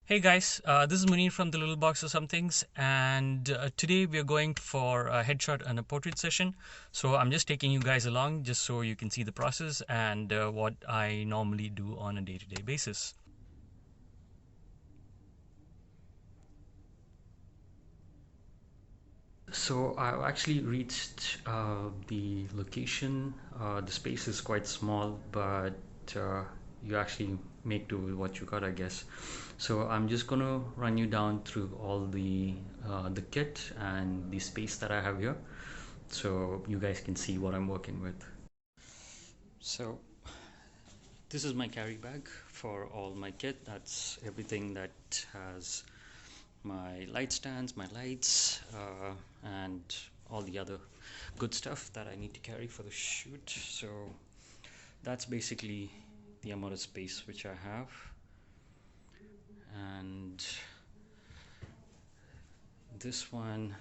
Hey guys, this is Munir from the Little Box of Somethings, and today we are going for a headshot and a portrait session. So I'm just taking you guys along just so you can see the process and what I normally do on a day-to-day basis. So I've actually reached the location. The space is quite small, but uh, you actually make do with what you got, I guess. So I'm just gonna run you down through all the kit and the space that I have here, so you guys can see what I'm working with. So this is my carry bag for all my kit. That's everything that has my light stands, my lights, and all the other good stuff that I need to carry for the shoot. So that's basically the amount of space which I have. And this one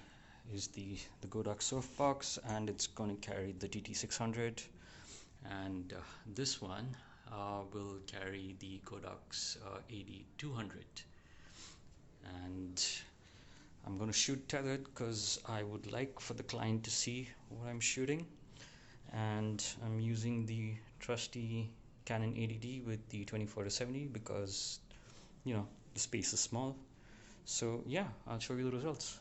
is the Godox Softbox, and it's going to carry the TT600. And this one will carry the Godox 8200. And I'm going to shoot tethered because I would like for the client to see what I'm shooting. And I'm using the trusty Canon 80D with the 24-70 because the space is small. So yeah, I'll show you the results.